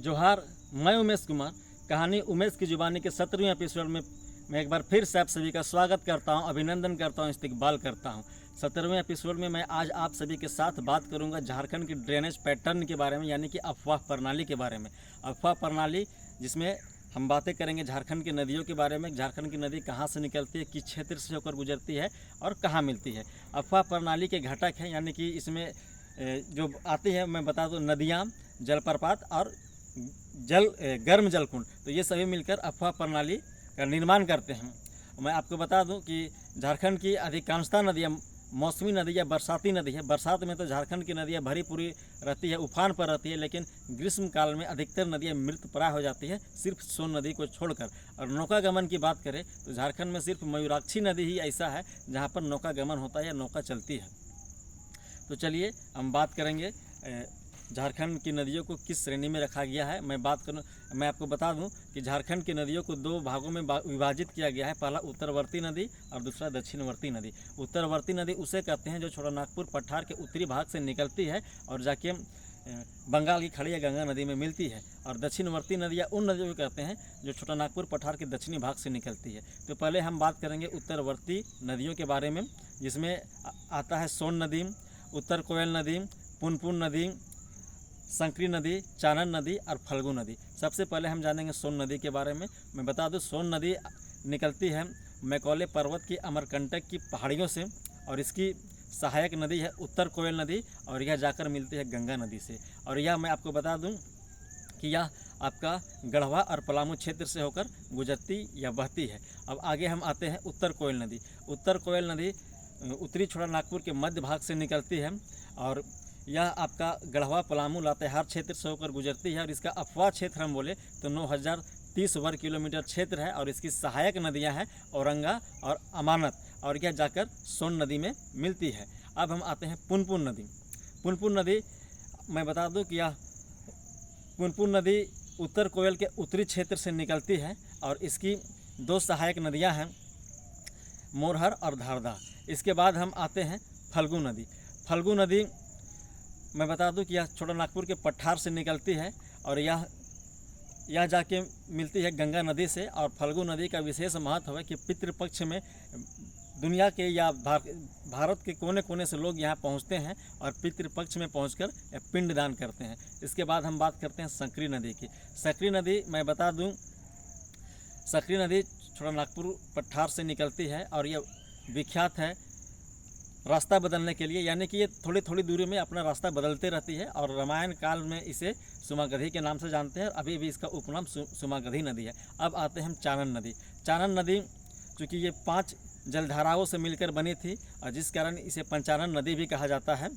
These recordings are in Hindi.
जोहार, मैं उमेश कुमार। कहानी उमेश की जुबानी के 17वें एपिसोड में मैं एक बार फिर से आप सभी का स्वागत करता हूं, अभिनंदन करता हूं, इस्तकबाल करता हूं। 17वें एपिसोड में मैं आज आप सभी के साथ बात करूंगा झारखंड की ड्रेनेज पैटर्न के बारे में, यानी कि अफवाह प्रणाली के बारे में। अफवाह प्रणाली जिसमें हम बातें करेंगे झारखंड की नदियों के बारे में। झारखंड की नदी कहाँ से निकलती है, किस क्षेत्र से होकर गुजरती है और कहाँ मिलती है। अफवाह प्रणाली के घटक हैं, यानी कि इसमें जो आती है, मैं बता दूं, नदियाँ, जलप्रपात और गर्म जल कुंड, तो ये सभी मिलकर अफवाह प्रणाली का निर्माण करते हैं। मैं आपको बता दूं कि झारखंड की अधिकांशतः नदियाँ मौसमी नदी या बरसाती नदी है। बरसात में तो झारखंड की नदियाँ भरी पूरी रहती है, उफान पर रहती है, लेकिन ग्रीष्म काल में अधिकतर नदियाँ मृतप्राय हो जाती है, सिर्फ सोन नदी को छोड़कर। और नौकागमन की बात करें तो झारखंड में सिर्फ मयूराक्षी नदी ही ऐसा है जहाँ पर नौकागमन होता है या नौका चलती है। तो चलिए हम बात करेंगे झारखंड की नदियों को किस श्रेणी में रखा गया है। मैं आपको बता दूं कि झारखंड की नदियों को दो भागों में विभाजित किया गया है। पहला उत्तरवर्ती नदी और दूसरा दक्षिणवर्ती नदी। उत्तरवर्ती नदी उसे कहते हैं जो छोटानागपुर पठार के उत्तरी भाग से निकलती है और जाके बंगाल की खाड़ी या गंगा नदी में मिलती है। और दक्षिणवर्ती नदियाँ उन नदियों को कहते हैं जो छोटानागपुर पठार के दक्षिणी भाग से निकलती है। तो पहले हम बात करेंगे उत्तरवर्ती नदियों के बारे में, जिसमें आता है सोन नदी, उत्तर कोयल नदी, पुनपुन नदी, संकरी नदी, चानन नदी और फल्गु नदी। सबसे पहले हम जानेंगे सोन नदी के बारे में। मैं बता दूं, सोन नदी निकलती है मैकौले पर्वत की अमरकंटक की पहाड़ियों से और इसकी सहायक नदी है उत्तर कोयल नदी और यह जाकर मिलती है गंगा नदी से। और यह मैं आपको बता दूं कि यह आपका गढ़वा और पलामू क्षेत्र से होकर गुजरती या बहती है। अब आगे हम आते हैं उत्तर कोयल नदी। उत्तर कोयल नदी उत्तरी छोटानागपुर के मध्य भाग से निकलती है और यह आपका गढ़वा, पलामू, लातेहार क्षेत्र से होकर गुजरती है। और इसका अफवाह क्षेत्र हम बोले तो 9030 वर्ग किलोमीटर क्षेत्र है और इसकी सहायक नदियां हैं औरंगा और अमानत, और यह जाकर सोन नदी में मिलती है। अब हम आते हैं पुनपुन नदी। पुनपुन नदी मैं बता दूं कि यह पुनपुन नदी उत्तर कोयल के उत्तरी क्षेत्र से निकलती है और इसकी दो सहायक नदियाँ हैं, मोरहर और धारदा। इसके बाद हम आते हैं फल्गु नदी। फल्गु नदी मैं बता दूं कि यह छोटानागपुर के पठार से निकलती है और यह जाके मिलती है गंगा नदी से। और फल्गु नदी का विशेष महत्व है कि पितृपक्ष में दुनिया के या भारत के कोने कोने से लोग यहाँ पहुँचते हैं और पितृपक्ष में पहुँचकर पिंडदान करते हैं। इसके बाद हम बात करते हैं संकरी नदी की। संकरी नदी मैं बता दूँ, संकरी नदी छोटानागपुर पठार से निकलती है और यह विख्यात है रास्ता बदलने के लिए, यानी कि ये थोड़ी थोड़ी दूरी में अपना रास्ता बदलते रहती है और रामायण काल में इसे सुमागधी के नाम से जानते हैं। अभी भी इसका उपनाम सुमागधी नदी है। अब आते हैं हम चानन नदी। चानन नदी चूँकि ये 5 जलधाराओं से मिलकर बनी थी और जिस कारण इसे पंचानन नदी भी कहा जाता है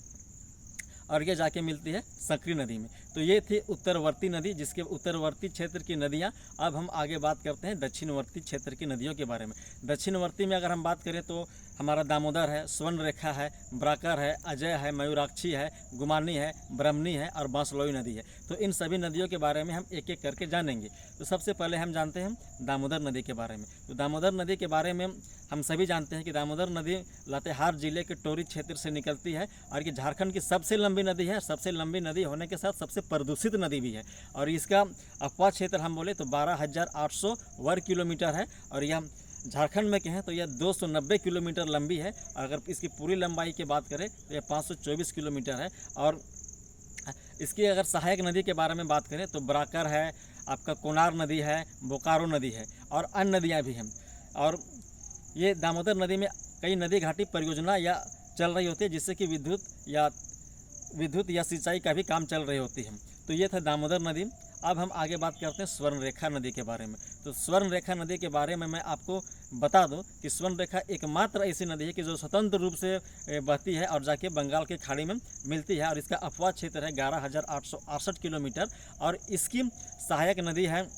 और ये जाके मिलती है संकरी नदी में। तो ये थी उत्तरवर्ती नदी, जिसके उत्तरवर्ती क्षेत्र की नदियाँ। अब हम आगे बात करते हैं दक्षिणवर्ती क्षेत्र की नदियों के बारे में। दक्षिणवर्ती में अगर हम बात करें तो हमारा दामोदर है, स्वर्ण रेखा है, ब्राकर है, अजय है, मयूराक्षी है, गुमानी है, ब्रह्मणी है और बांसलोई नदी है। तो इन सभी नदियों के बारे में हम एक एक करके जानेंगे। तो सबसे पहले हम जानते हैं दामोदर नदी के बारे में। तो दामोदर नदी के बारे में हम सभी जानते हैं कि दामोदर नदी लातेहार जिले के टोरी क्षेत्र से निकलती है और ये झारखंड की सबसे लंबी नदी है। सबसे लंबी नदी होने के साथ सबसे प्रदूषित नदी भी है। और इसका अफवाह क्षेत्र हम बोले तो 12,800 वर्ग किलोमीटर है और यह झारखंड में कहें तो यह 290 किलोमीटर लंबी है। अगर इसकी पूरी लंबाई की बात करें तो यह 524 किलोमीटर है। और इसकी अगर सहायक नदी के बारे में बात करें तो ब्राकर है, आपका कोनार नदी है, बोकारो नदी है और अन्य नदियाँ भी हैं। और ये दामोदर नदी में कई नदी घाटी परियोजना या चल रही होती है, जिससे कि विद्युत या सिंचाई का भी काम चल रही होती है। तो ये था दामोदर नदी। अब हम आगे बात करते हैं स्वर्ण रेखा नदी के बारे में। तो स्वर्ण रेखा नदी के बारे में मैं आपको बता दूं कि स्वर्ण रेखा एकमात्र ऐसी नदी है कि जो स्वतंत्र रूप से बहती है और जाके बंगाल की खाड़ी में मिलती है और इसका अफवाह क्षेत्र है 11,868 किलोमीटर। और इसकी सहायक नदी है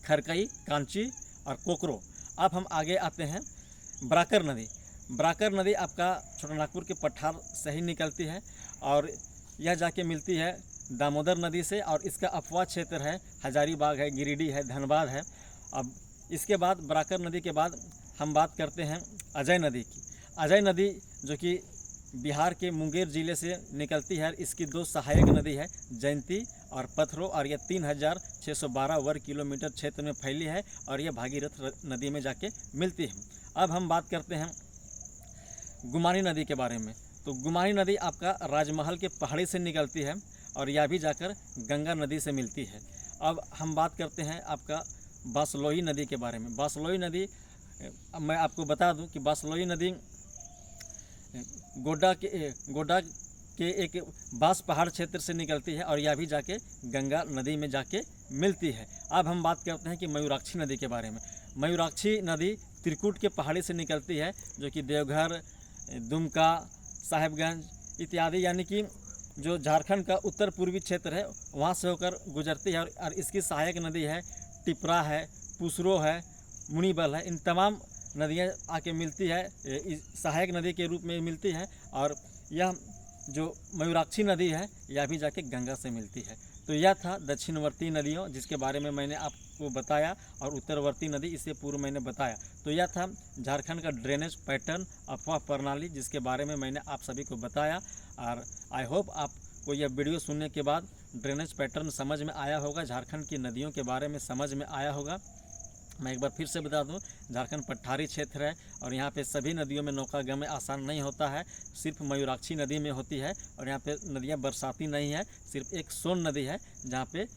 खरकई, कांची और कोकरो। अब हम आगे आते हैं ब्राकर नदी। ब्राकर नदी आपका छोटानागपुर के पठार से ही निकलती है और यह जाके मिलती है दामोदर नदी से और इसका अफवाह क्षेत्र है हजारीबाग है, गिरिडीह है, धनबाद है। अब इसके बाद ब्राकर नदी के बाद हम बात करते हैं अजय नदी की। अजय नदी जो कि बिहार के मुंगेर जिले से निकलती है, इसकी दो सहायक नदी है जयंती और पत्थरों, और यह 3612 वर्ग किलोमीटर क्षेत्र में फैली है और यह भागीरथ नदी में जाके मिलती है। अब हम बात करते हैं गुमानी नदी के बारे में। तो गुमानी नदी आपका राजमहल के पहाड़ी से निकलती है और यह भी जाकर गंगा नदी से मिलती है। अब हम बात करते हैं आपका बासलोई नदी के बारे में। बासलोई नदी, मैं आपको बता दूं कि बासलोई नदी गोड्डा के एक बास पहाड़ क्षेत्र से निकलती है और यह भी जाके गंगा नदी में जाके मिलती है। अब हम बात करते हैं कि मयूराक्षी नदी के बारे में। मयूराक्षी नदी त्रिकुट के पहाड़ी से निकलती है, जो कि देवघर, दुमका, साहेबगंज इत्यादि, यानी कि जो झारखंड का उत्तर पूर्वी क्षेत्र है वहाँ से होकर गुजरती है। और इसकी सहायक नदी है टिपरा है, पुसरो है, मुनीबल है। इन तमाम नदियाँ आके मिलती है, सहायक नदी के रूप में मिलती है। और यह जो मयूराक्षी नदी है यह भी जाके गंगा से मिलती है। तो यह था दक्षिणवर्ती नदियों जिसके बारे में मैंने आपको बताया, और उत्तरवर्ती नदी इससे पूर्व मैंने बताया। तो यह था झारखंड का ड्रेनेज पैटर्न, अफवाह प्रणाली, जिसके बारे में मैंने आप सभी को बताया। और आई होप आपको यह वीडियो सुनने के बाद ड्रेनेज पैटर्न समझ में आया होगा, झारखंड की नदियों के बारे में समझ में आया होगा। मैं एक बार फिर से बता दूं, झारखंड पठारी क्षेत्र है और यहाँ पे सभी नदियों में नौकागमन आसान नहीं होता है, सिर्फ मयूराक्षी नदी में होती है। और यहाँ पे नदियाँ बरसाती नहीं है, सिर्फ एक सोन नदी है जहाँ पे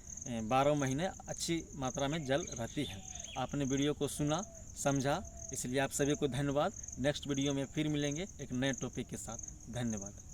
12 महीने अच्छी मात्रा में जल रहती है। आपने वीडियो को सुना, समझा, इसलिए आप सभी को धन्यवाद। नेक्स्ट वीडियो में फिर मिलेंगे एक नए टॉपिक के साथ। धन्यवाद।